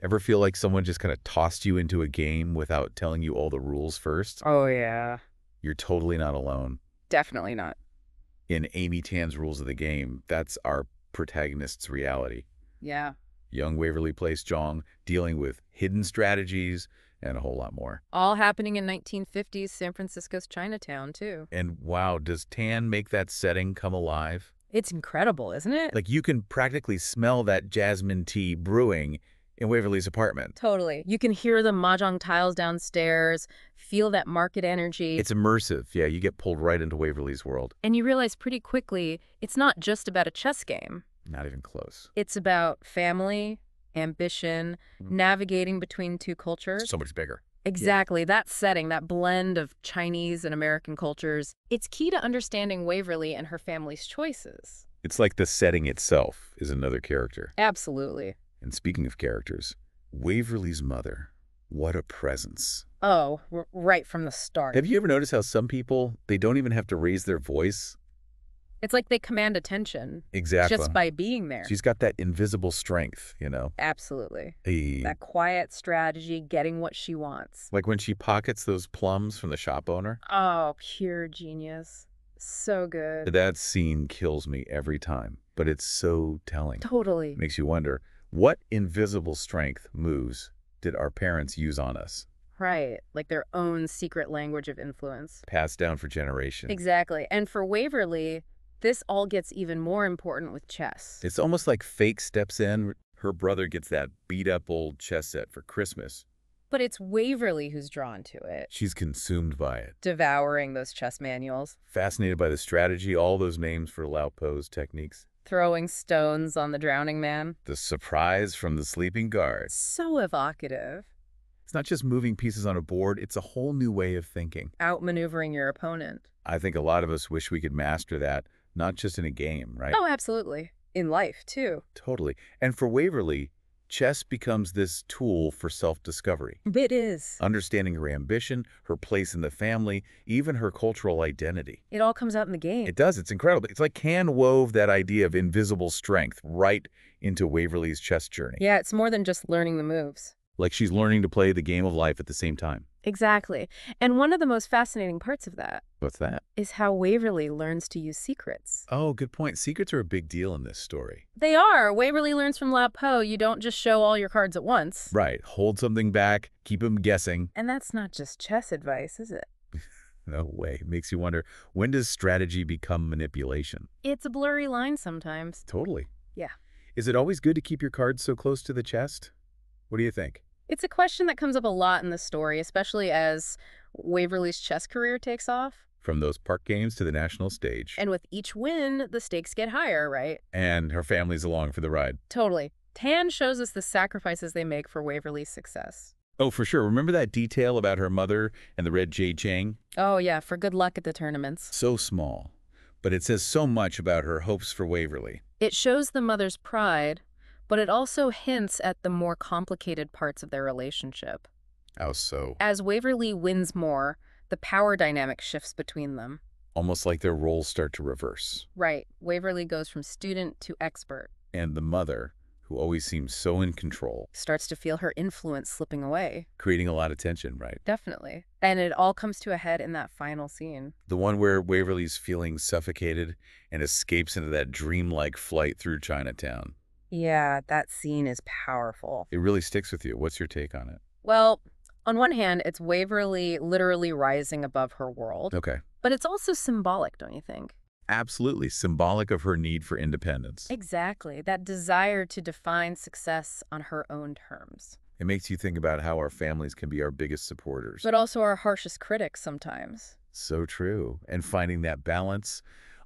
Ever feel like someone just kind of tossed you into a game without telling you all the rules first? Oh, yeah. You're totally not alone. Definitely not. In Amy Tan's Rules of the Game, that's our protagonist's reality. Yeah. Young Waverly Place Jong dealing with hidden strategies and a whole lot more. All happening in 1950s San Francisco's Chinatown, too. And wow, does Tan make that setting come alive? It's incredible, isn't it? Like you can practically smell that jasmine tea brewing in Waverly's apartment. Totally. You can hear the mahjong tiles downstairs, feel that market energy. It's immersive. Yeah, you get pulled right into Waverly's world. And you realize pretty quickly it's not just about a chess game. Not even close. It's about family, ambition, navigating between two cultures. So much bigger. Exactly. Yeah. That setting, that blend of Chinese and American cultures, it's key to understanding Waverly and her family's choices. It's like the setting itself is another character. Absolutely. And speaking of characters, Waverly's mother, what a presence. Oh, right from the start. Have you ever noticed how some people, they don't even have to raise their voice? It's like they command attention. Exactly. Just by being there. She's got that invisible strength, you know? Absolutely. Hey. That quiet strategy, getting what she wants. Like when she pockets those plums from the shop owner? Oh, pure genius. So good. That scene kills me every time, but it's so telling. Totally. It makes you wonder, what invisible strength moves did our parents use on us? Right, like their own secret language of influence. Passed down for generations. Exactly. And for Waverly, this all gets even more important with chess. It's almost like fate steps in. Her brother gets that beat-up old chess set for Christmas. But it's Waverly who's drawn to it. She's consumed by it. Devouring those chess manuals. Fascinated by the strategy, all those names for Lao Po's techniques. Throwing stones on the drowning man. The surprise from the sleeping guard. So evocative. It's not just moving pieces on a board, it's a whole new way of thinking. Outmaneuvering your opponent. I think a lot of us wish we could master that, not just in a game, right? Oh, absolutely. In life, too. Totally. And for Waverly, chess becomes this tool for self-discovery. It is. Understanding her ambition, her place in the family, even her cultural identity. It all comes out in the game. It does. It's incredible. It's like Can wove that idea of invisible strength right into Waverly's chess journey. Yeah, it's more than just learning the moves. Like she's learning to play the game of life at the same time. Exactly. And one of the most fascinating parts of that What's that? is how Waverly learns to use secrets. Oh, good point. Secrets are a big deal in this story. They are. Waverly learns from Lao Po. You don't just show all your cards at once. Right. Hold something back, keep them guessing. And that's not just chess advice, is it? No way. Makes you wonder, when does strategy become manipulation? It's a blurry line sometimes. Totally. Yeah. Is it always good to keep your cards so close to the chest? What do you think? It's a question that comes up a lot in the story, especially as Waverly's chess career takes off. From those park games to the national stage. And with each win, the stakes get higher, right? And her family's along for the ride. Totally. Tan shows us the sacrifices they make for Waverly's success. Oh, for sure. Remember that detail about her mother and the red jade chain? Oh, yeah, for good luck at the tournaments. So small, but it says so much about her hopes for Waverly. It shows the mother's pride, but it also hints at the more complicated parts of their relationship. How so? As Waverly wins more, the power dynamic shifts between them. Almost like their roles start to reverse. Right. Waverly goes from student to expert. And the mother, who always seems so in control, starts to feel her influence slipping away. creating a lot of tension, right? Definitely. And it all comes to a head in that final scene. The one where Waverly's feeling suffocated and escapes into that dreamlike flight through Chinatown. Yeah, that scene is powerful. It really sticks with you. What's your take on it? Well, on one hand, it's Waverly literally rising above her world. Okay. But it's also symbolic, don't you think? Absolutely. Symbolic of her need for independence. Exactly. That desire to define success on her own terms. It makes you think about how our families can be our biggest supporters. But also our harshest critics sometimes. So true. And finding that balance,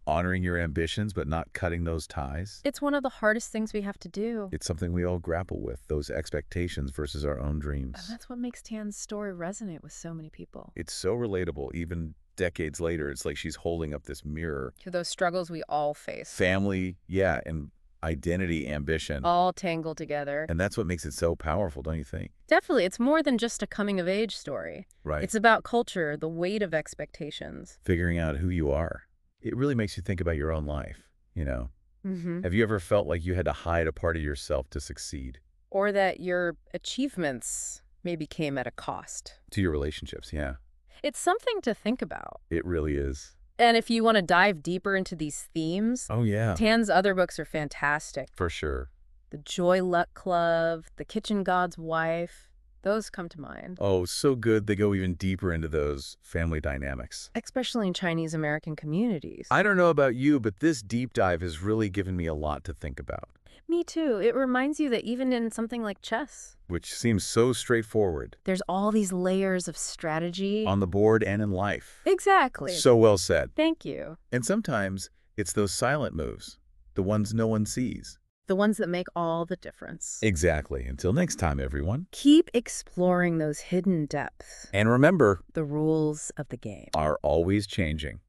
honoring your ambitions, but not cutting those ties. It's one of the hardest things we have to do. It's something we all grapple with, those expectations versus our own dreams. And that's what makes Tan's story resonate with so many people. It's so relatable, even decades later. It's like she's holding up this mirror. To those struggles we all face. Family, yeah, and identity, ambition. All tangled together. And that's what makes it so powerful, don't you think? Definitely. It's more than just a coming-of-age story. Right. It's about culture, the weight of expectations. Figuring out who you are. It really makes you think about your own life, you know? Mm-hmm. Have you ever felt like you had to hide a part of yourself to succeed? Or that your achievements maybe came at a cost. To your relationships, yeah. It's something to think about. It really is. And if you want to dive deeper into these themes, Oh, yeah. Tan's other books are fantastic. For sure. The Joy Luck Club, The Kitchen God's Wife, those come to mind. Oh, so good they go even deeper into those family dynamics. Especially in Chinese American communities. I don't know about you, but this deep dive has really given me a lot to think about. Me too. It reminds you that even in something like chess, Which seems so straightforward. there's all these layers of strategy. On the board and in life. Exactly. So well said. Thank you. And sometimes it's those silent moves, the ones no one sees. The ones that make all the difference. Exactly. Until next time, everyone. Keep exploring those hidden depths. And remember, The rules of the game. are always changing.